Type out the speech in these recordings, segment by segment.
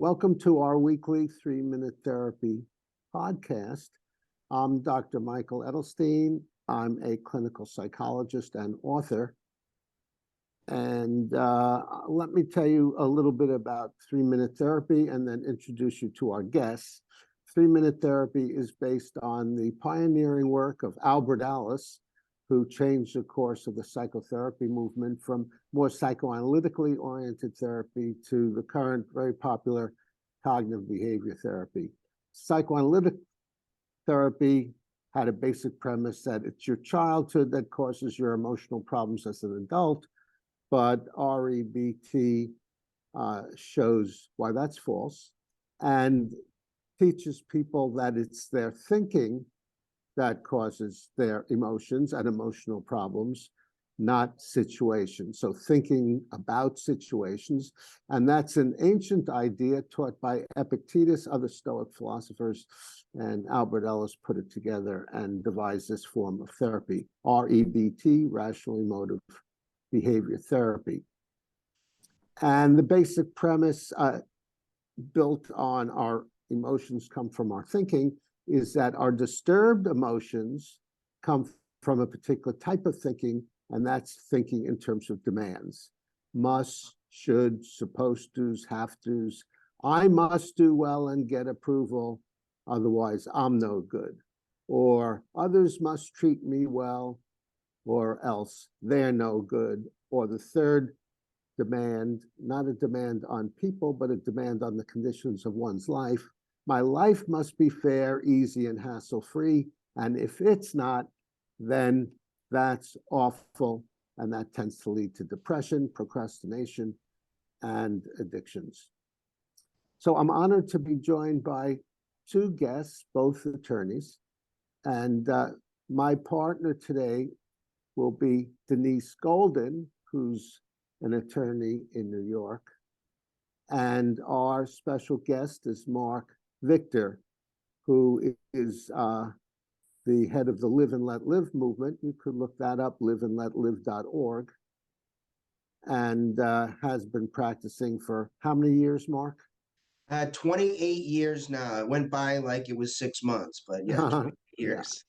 Welcome to our weekly 3-Minute Therapy podcast. I'm Dr. Michael Edelstein. I'm a clinical psychologist and author. And let me tell you a little bit about 3-Minute Therapy and then introduce you to our guests. 3-Minute Therapy is based on the pioneering work of Albert Ellis, who changed the course of the psychotherapy movement from more psychoanalytically oriented therapy to the current very popular cognitive behavior therapy. Psychoanalytic therapy had a basic premise that it's your childhood that causes your emotional problems as an adult, but REBT shows why that's false and teaches people that it's their thinking that causes their emotions and emotional problems, not situations. So thinking about situations, and that's an ancient idea taught by Epictetus, other Stoic philosophers, and Albert Ellis put it together and devised this form of therapy, REBT, Rational Emotive Behavior Therapy. And the basic premise built on our emotions come from our thinking is that our disturbed emotions come from a particular type of thinking, and that's thinking in terms of demands. Must, should, supposed to's, have to's. I must do well and get approval, otherwise I'm no good. Or others must treat me well, or else they're no good. Or the third demand, not a demand on people, but a demand on the conditions of one's life. My life must be fair, easy, and hassle-free, and if it's not, then that's awful, and that tends to lead to depression, procrastination, and addictions. So I'm honored to be joined by two guests, both attorneys, and my partner today will be Denise Golden, who's an attorney in New York, and our special guest is Mark Victor, who is the head of the Live and Let Live movement. You could look that up, liveandletlive.org, and has been practicing for how many years, Mark? 28 years now. It went by like it was 6 months, but yeah, 28 years.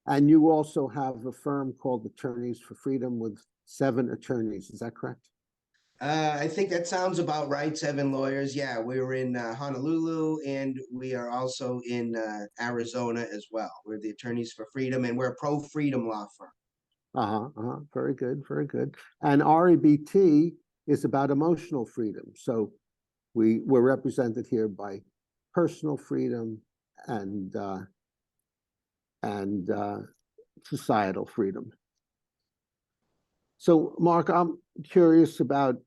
Yeah. And you also have a firm called Attorneys for Freedom with 7 attorneys. Is that correct? I think that sounds about right. 7 lawyers. Yeah, we were in Honolulu, and we are also in Arizona as well. We're the Attorneys for Freedom, and we're a pro-freedom law firm. Very good, very good. And REBT is about emotional freedom. So we're represented here by personal freedom and societal freedom. So, Mark, I'm curious about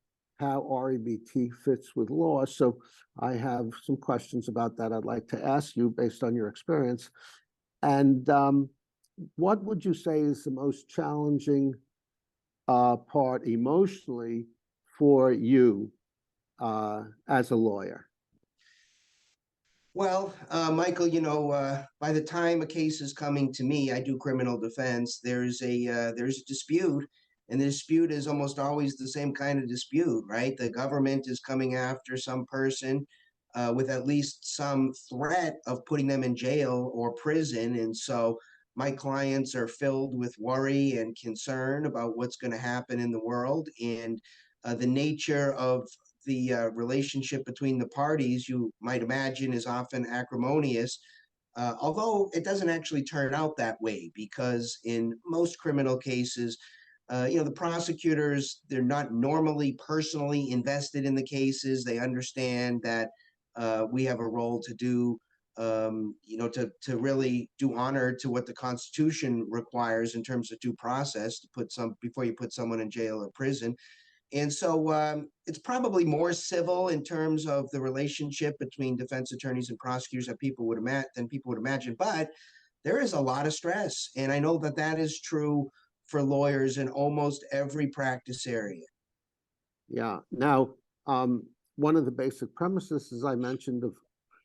how REBT fits with law. So I have some questions about that I'd like to ask you based on your experience. And what would you say is the most challenging part emotionally for you as a lawyer? Well, Michael, by the time a case is coming to me, I do criminal defense. There's a dispute, and the dispute is almost always the same kind of dispute, right? The government is coming after some person with at least some threat of putting them in jail or prison, and so my clients are filled with worry and concern about what's going to happen in the world, and the nature of the relationship between the parties, you might imagine, is often acrimonious, although it doesn't actually turn out that way, because in most criminal cases, the prosecutors, they're not normally personally invested in the cases. They understand that we have a role to do, to really do honor to what the Constitution requires in terms of due process, to put before you put someone in jail or prison. And so it's probably more civil in terms of the relationship between defense attorneys and prosecutors than people would imagine. But there is a lot of stress, and I know that that is true for lawyers in almost every practice area. Yeah. Now, one of the basic premises, as I mentioned, of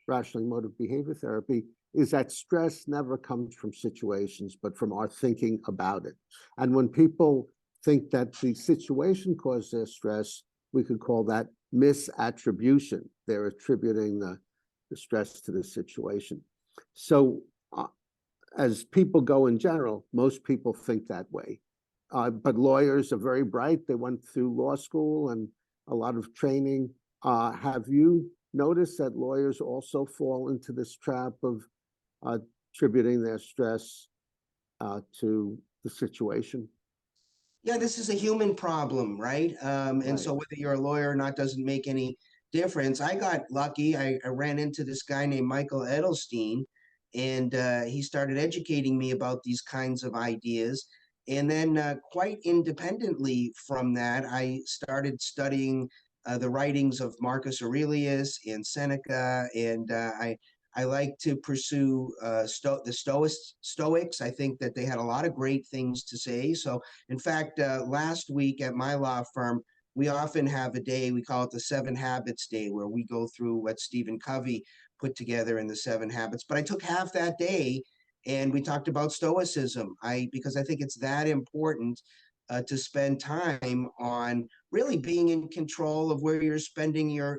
rational emotive behavior therapy is that stress never comes from situations, but from our thinking about it. And when people think that the situation caused their stress, we could call that misattribution. they're attributing the stress to the situation. So as people go in general, most people think that way. But lawyers are very bright. They went through law school and a lot of training. Have you noticed that lawyers also fall into this trap of attributing their stress to the situation? Yeah, this is a human problem, right? And Right. so whether you're a lawyer or not doesn't make any difference. I got lucky. I ran into this guy named Michael Edelstein, and he started educating me about these kinds of ideas. And then, quite independently from that, I started studying the writings of Marcus Aurelius and Seneca, and I like to pursue the Stoics. I think that they had a lot of great things to say. So in fact, last week at my law firm, we often have a day, we call it the 7 Habits Day, where we go through what Stephen Covey put together in the 7 Habits. But I took half that day and we talked about Stoicism. Because I think it's that important to spend time on really being in control of where you're spending your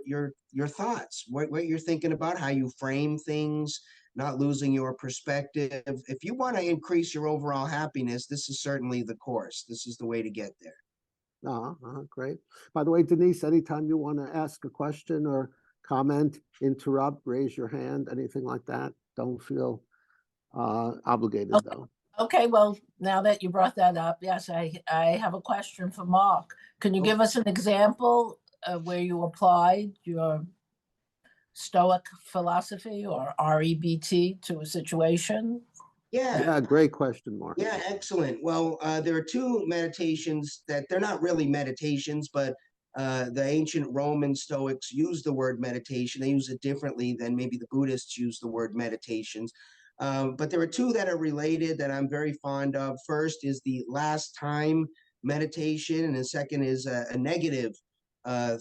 thoughts, what you're thinking about, how you frame things, not losing your perspective. If you want to increase your overall happiness, this is certainly the course. This is the way to get there. Great. By the way, Denise, anytime you want to ask a question or comment, interrupt, raise your hand, anything like that, don't feel obligated though. Okay, well, now that you brought that up, yes, I have a question for Mark. Can you give us an example of where you applied your Stoic philosophy or REBT to a situation? Yeah. Great question, Mark. Yeah, excellent. Well, there are 2 meditations that they're not really meditations, but the ancient Roman Stoics use the word meditation. They use it differently than maybe the Buddhists use the word meditations. But there are 2 that are related that I'm very fond of. First is the last time meditation, and the second is a negative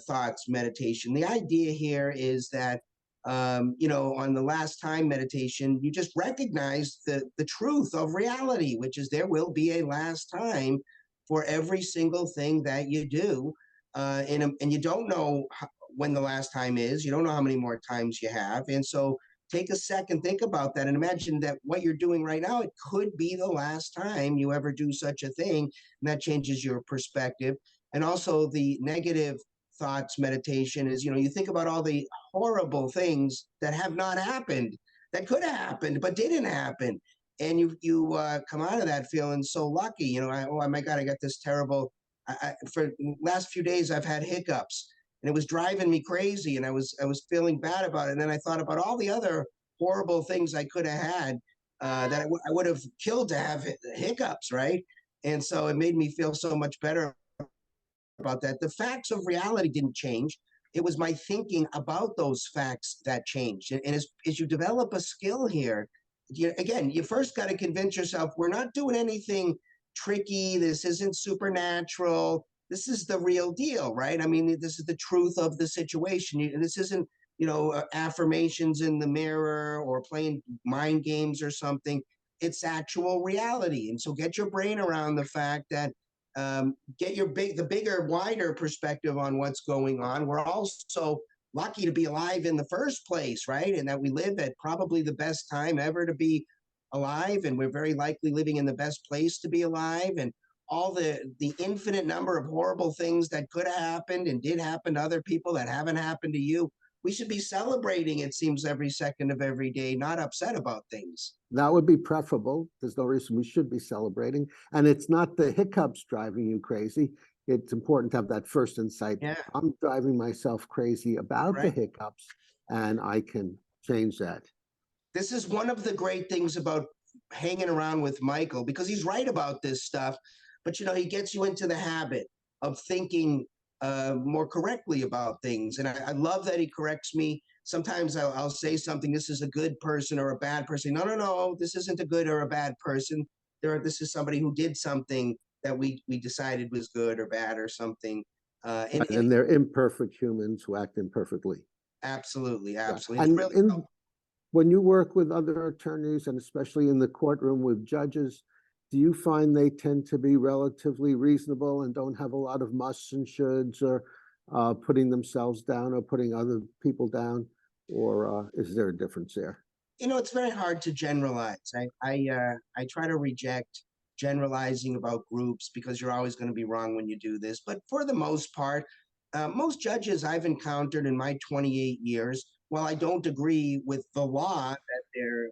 thoughts meditation. The idea here is that on the last time meditation, you just recognize the truth of reality, which is there will be a last time for every single thing that you do. And you don't know when the last time is. You don't know how many more times you have. And so take a second, think about that, and imagine that what you're doing right now, it could be the last time you ever do such a thing. And that changes your perspective. And also the negative thoughts meditation is, you think about all the horrible things that have not happened, that could have happened, but didn't happen. And you come out of that feeling so lucky. Oh my God, I got this terrible, for the last few days, I've had hiccups and it was driving me crazy. And I was feeling bad about it. And then I thought about all the other horrible things I could have had that I would have killed to have hiccups, right? And so it made me feel so much better about that. The facts of reality didn't change. It was my thinking about those facts that changed. And as you develop a skill here, you first got to convince yourself we're not doing anything tricky. This isn't supernatural. This is the real deal, right? I mean, this is the truth of the situation. This isn't, affirmations in the mirror or playing mind games or something. It's actual reality. And so get your brain around the fact that get the bigger, wider perspective on what's going on. We're also lucky to be alive in the first place, right? And that we live at probably the best time ever to be alive, and we're very likely living in the best place to be alive. And all the infinite number of horrible things that could have happened and did happen to other people that haven't happened to you. We should be celebrating, it seems, every second of every day, not upset about things. That would be preferable. There's no reason we should be celebrating. And it's not the hiccups driving you crazy. It's important to have that first insight. Yeah. I'm driving myself crazy about the hiccups, and I can change that. This is one of the great things about hanging around with Michael, because he's right about this stuff. But, he gets you into the habit of thinking more correctly about things. And I love that he corrects me. Sometimes I'll say something, this is a good person or a bad person. No, this isn't a good or a bad person. This is somebody who did something that we decided was good or bad or something. And they're imperfect humans who act imperfectly. Absolutely. Yeah. It's And really when you work with other attorneys, and especially in the courtroom with judges, do you find they tend to be relatively reasonable and don't have a lot of musts and shoulds, or putting themselves down or putting other people down, or is there a difference there? You know, it's very hard to generalize. I try to reject generalizing about groups because you're always going to be wrong when you do this. But for the most part, most judges I've encountered in my 28 years, while I don't agree with the law that they're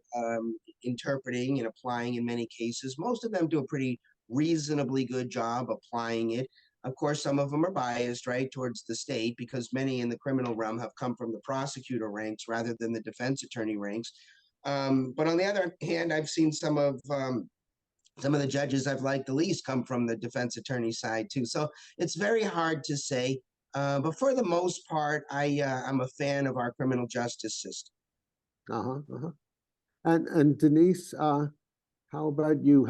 interpreting and applying in many cases, most of them do a pretty reasonably good job applying it. Of course, some of them are biased, right, towards the state because many in the criminal realm have come from the prosecutor ranks rather than the defense attorney ranks. But on the other hand, I've seen some of the judges I've liked the least come from the defense attorney side too. So it's very hard to say. But for the most part, I'm a fan of our criminal justice system. Uh-huh. And Denise, how about you?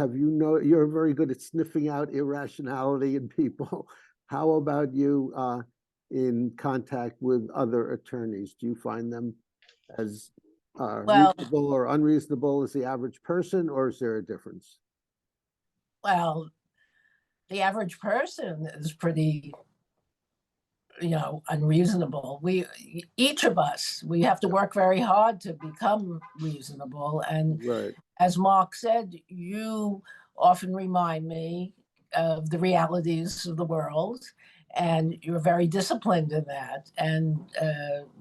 You're very good at sniffing out irrationality in people. How about you in contact with other attorneys? Do you find them as Well, reasonable or unreasonable as the average person, or is there a difference? well, the average person is pretty, unreasonable. Each of us, we have to work very hard to become reasonable. And Right. as Mark said, you often remind me of the realities of the world, and you're very disciplined in that. And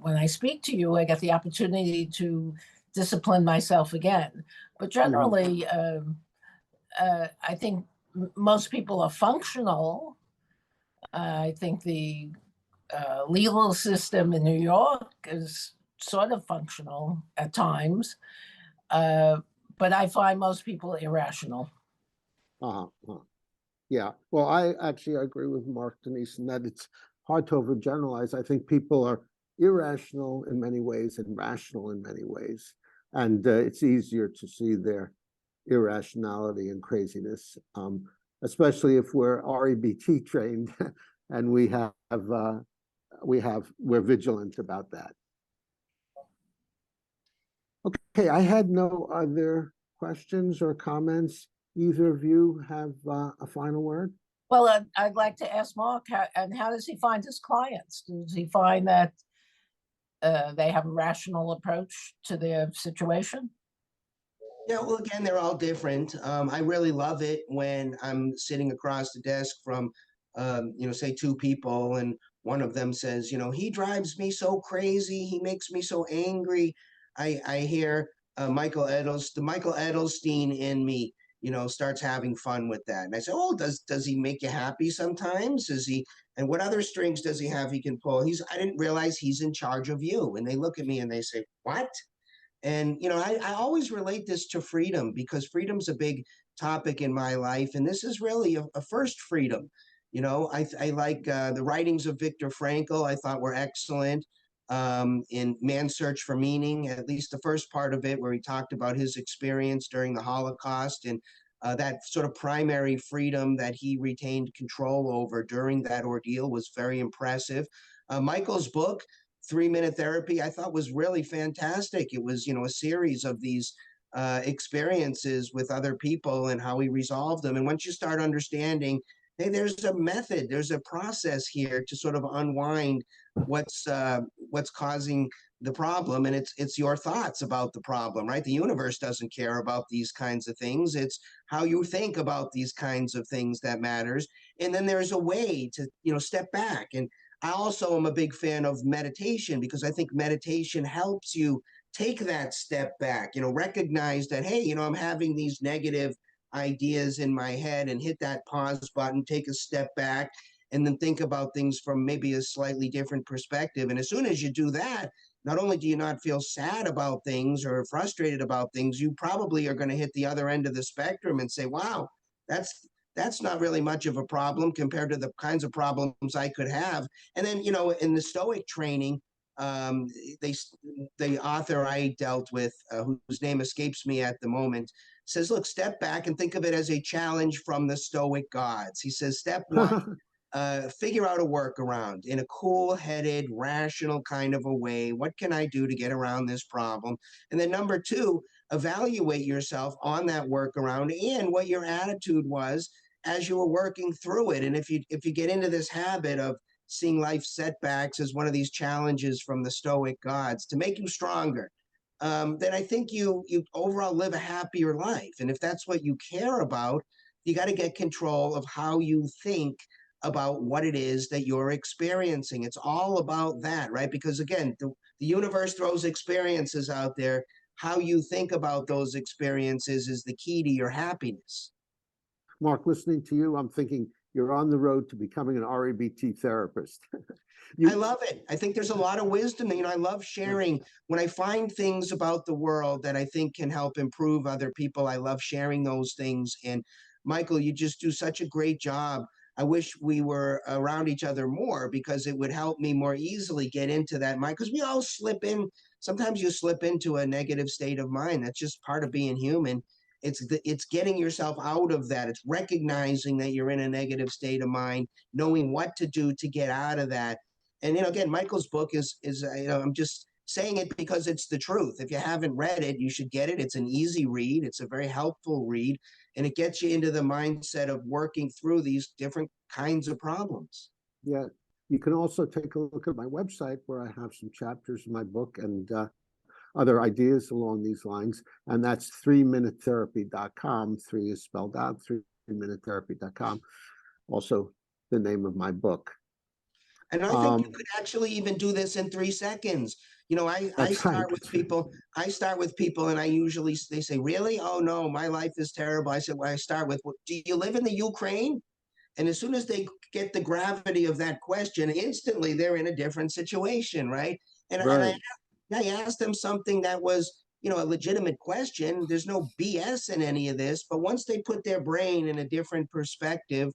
when I speak to you, I get the opportunity to discipline myself again. But generally, I think most people are functional. I think the legal system in New York is sort of functional at times, but I find most people irrational. Yeah. Well, I actually agree with Mark, Denise, in that it's hard to overgeneralize. I think people are irrational in many ways and rational in many ways, and it's easier to see their irrationality and craziness, especially if we're REBT trained and we're vigilant about that. Okay, I had no other questions or comments. Either of you have a final word? Well, I'd like to ask Mark, how does he find his clients? Does he find that they have a rational approach to their situation? Yeah, well, again, they're all different. I really love it when I'm sitting across the desk from, say two people, and one of them says, he drives me so crazy, he makes me so angry. I hear the Michael Edelstein in me, starts having fun with that, and I say, oh, does he make you happy sometimes? Is he? And what other strings does he have he can pull? I didn't realize he's in charge of you. And they look at me and they say, what? And, I always relate this to freedom because freedom's a big topic in my life. And this is really a first freedom. I like the writings of Viktor Frankl, I thought were excellent in Man's Search for Meaning, at least the first part of it, where he talked about his experience during the Holocaust and that sort of primary freedom that he retained control over during that ordeal was very impressive. Michael's book, 3 Minute Therapy, I thought was really fantastic. It was, a series of these experiences with other people and how he resolved them. And once you start understanding, hey, there's a method, there's a process here to sort of unwind what's causing the problem, and it's your thoughts about the problem, right? The universe doesn't care about these kinds of things. It's how you think about these kinds of things that matters. And then there's a way to, step back. And I also am a big fan of meditation because I think meditation helps you take that step back, recognize that, hey, I'm having these negative ideas in my head, and hit that pause button, take a step back, and then think about things from maybe a slightly different perspective. And as soon as you do that, not only do you not feel sad about things or frustrated about things, you probably are going to hit the other end of the spectrum and say, wow, that's not really much of a problem compared to the kinds of problems I could have. And then, in the Stoic training, the author I dealt with, whose name escapes me at the moment, says, look, step back and think of it as a challenge from the Stoic gods. He says, step one, figure out a workaround in a cool-headed, rational kind of a way. What can I do to get around this problem? And then number two, evaluate yourself on that workaround and what your attitude was as you were working through it. And if you get into this habit of seeing life setbacks as one of these challenges from the Stoic gods to make you stronger, then I think you overall live a happier life. And if that's what you care about, you got to get control of how you think about what it is that you're experiencing. It's all about that, right? Because again, the universe throws experiences out there. How you think about those experiences is the key to your happiness. Mark, listening to you, I'm thinking you're on the road to becoming an REBT therapist. I love it. I think there's a lot of wisdom. I love sharing. When I find things about the world that I think can help improve other people, I love sharing those things. And Michael, you just do such a great job. I wish we were around each other more because it would help me more easily get into that mind. Because we all slip in. Sometimes you slip into a negative state of mind. That's just part of being human. It's getting yourself out of that. It's recognizing that you're in a negative state of mind, knowing what to do to get out of that. And again, Michael's book is I'm just saying it because it's the truth. If you haven't read it, you should get it. It's an easy read. It's a very helpful read, and it gets you into the mindset of working through these different kinds of problems. Yeah, you can also take a look at my website where I have some chapters in my book and other ideas along these lines, and that's 3minutetherapy.com. 3 is spelled out, 3minutetherapy.com. Also the name of my book. And I think you could actually even do this in 3 seconds. I start with people. I start with people, and they say, "Really? Oh no, my life is terrible." I said, "Well, I start with, do you live in the Ukraine?" And as soon as they get the gravity of that question, instantly they're in a different situation, right? And I asked them something that was, a legitimate question. There's no BS in any of this, but once they put their brain in a different perspective,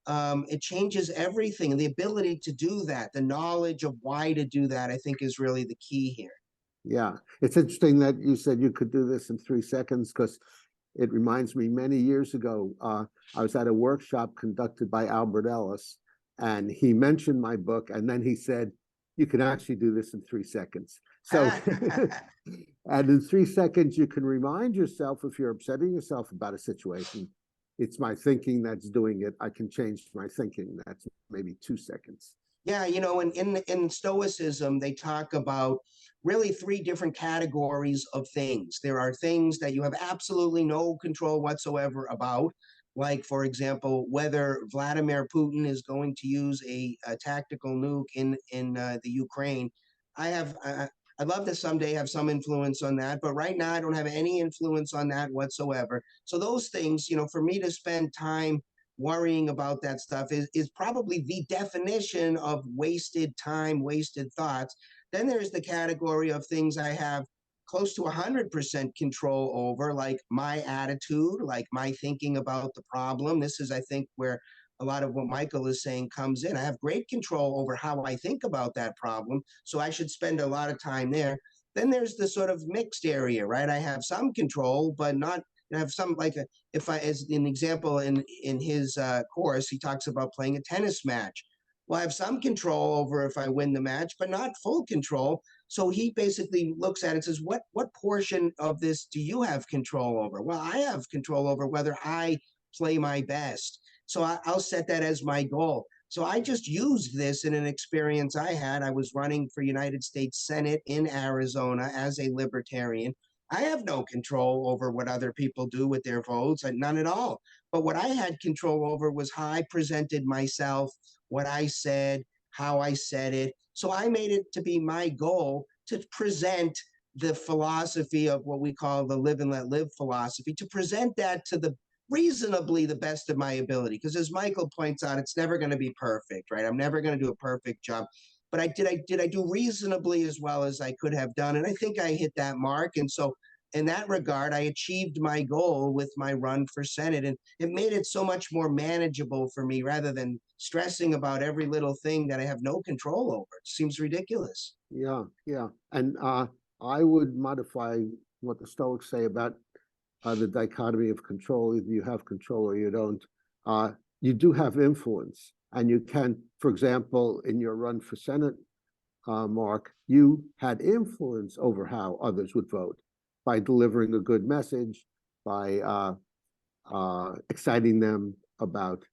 it changes everything. And the ability to do that, the knowledge of why to do that, I think is really the key here. Yeah, it's interesting that you said you could do this in 3 seconds, because it reminds me many years ago, I was at a workshop conducted by Albert Ellis, and he mentioned my book, and then he said, you can actually do this in 3 seconds. So, and in 3 seconds, you can remind yourself, if you're upsetting yourself about a situation, it's my thinking that's doing it. I can change my thinking. That's maybe 2 seconds. Yeah, in Stoicism, they talk about really 3 different categories of things. There are things that you have absolutely no control whatsoever about, like, for example, whether Vladimir Putin is going to use a tactical nuke in the Ukraine. I'd love to someday have some influence on that, but right now I don't have any influence on that whatsoever. So those things, for me to spend time worrying about that stuff is probably the definition of wasted time, wasted thoughts. Then there's the category of things I have close to 100% control over, like my attitude, like my thinking about the problem. This is, I think, where a lot of what Michael is saying comes in. I have great control over how I think about that problem, so I should spend a lot of time there. Then there's the sort of mixed area, right? I have some control, but not. I have some, like, if I, as an example, in his course, he talks about playing a tennis match. Well, I have some control over if I win the match, but not full control. So he basically looks at it and says, what portion of this do you have control over? Well, I have control over whether I play my best. So I'll set that as my goal. So I just used this in an experience I had. I was running for United States Senate in Arizona as a libertarian. I have no control over what other people do with their votes, none at all. But what I had control over was how I presented myself, what I said, how I said it. So I made it to be my goal to present the philosophy of what we call the live and let live philosophy, to present that to the reasonably the best of my ability. Because as Michael points out, it's never going to be perfect, right? I'm never going to do a perfect job. But I do reasonably as well as I could have done. And I think I hit that mark. And so in that regard, I achieved my goal with my run for Senate. And it made it so much more manageable for me rather than stressing about every little thing that I have no control over. It seems ridiculous. Yeah, yeah. And I would modify what the Stoics say about the dichotomy of control. Either you have control or you don't. You do have influence, and you can, for example, in your run for Senate, Mark, you had influence over how others would vote by delivering a good message, by exciting them about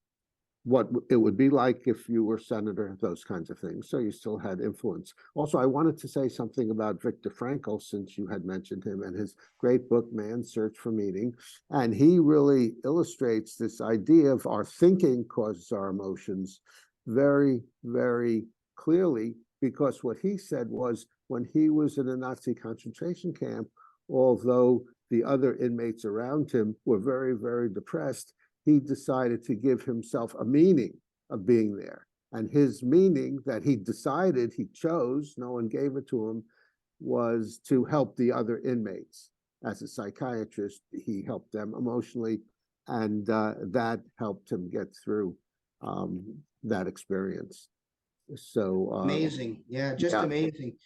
what it would be like if you were senator, those kinds of things. So you still had influence. Also, I wanted to say something about Viktor Frankl, since you had mentioned him, and his great book, Man's Search for Meaning. And he really illustrates this idea of our thinking causes our emotions very, very clearly, because what he said was when he was in a Nazi concentration camp, although the other inmates around him were very, very depressed, he decided to give himself a meaning of being there. And his meaning that he decided he chose, no one gave it to him, was to help the other inmates. As a psychiatrist, he helped them emotionally, and that helped him get through that experience. So Amazing. Yeah, just yeah. amazing.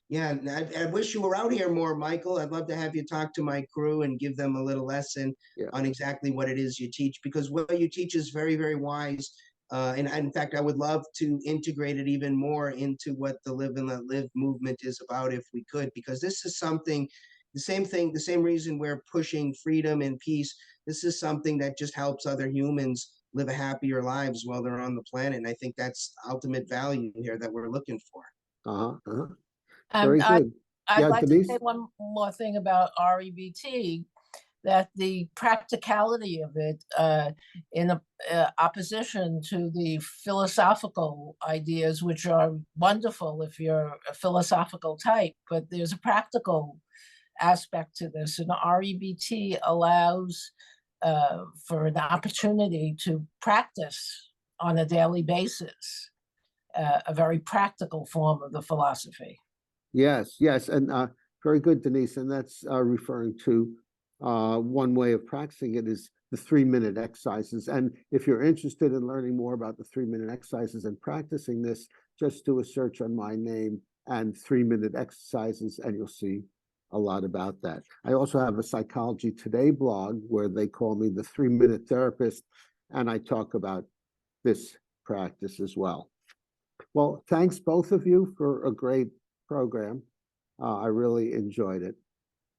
Yeah, and I wish you were out here more, Michael. I'd love to have you talk to my crew and give them a little lesson Yeah. on exactly what it is you teach, because what you teach is very, very wise. And in fact, I would love to integrate it even more into what the Live and Let Live movement is about, if we could, because this is something, the same thing, the same reason we're pushing freedom and peace. This is something that just helps other humans live a happier lives while they're on the planet. And I think that's ultimate value here that we're looking for. Very good. I'd Yeah, like to say Denise? one more thing about REBT, that the practicality of it in opposition to the philosophical ideas, which are wonderful if you're a philosophical type, but there's a practical aspect to this, and REBT allows for an opportunity to practice on a daily basis, a very practical form of the philosophy. Yes, yes, and very good, Denise. And that's referring to one way of practicing it is the 3-minute exercises. And if you're interested in learning more about the 3-minute exercises and practicing this, just do a search on my name and 3-minute exercises, and you'll see a lot about that. I also have a Psychology Today blog where they call me the 3-minute therapist, and I talk about this practice as well. Well, thanks both of you for a great program. I really enjoyed it.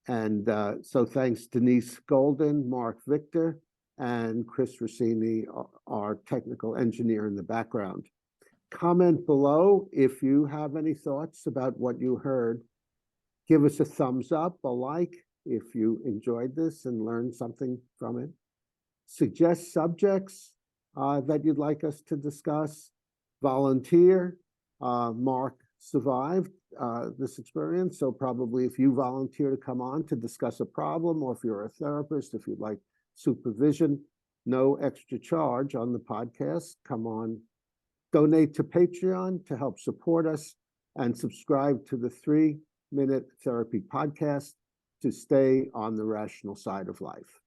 And so thanks Denise Golden, Mark Victor, and Chris Rossini, our technical engineer in the background. Comment below if you have any thoughts about what you heard. Give us a thumbs up, a like, if you enjoyed this and learned something from it. Suggest subjects that you'd like us to discuss. Volunteer. Mark survived this experience, so probably if you volunteer to come on to discuss a problem, or if you're a therapist, if you'd like supervision, no extra charge on the podcast. Come on, donate to Patreon to help support us, and subscribe to the 3-Minute Therapy podcast to stay on the rational side of life.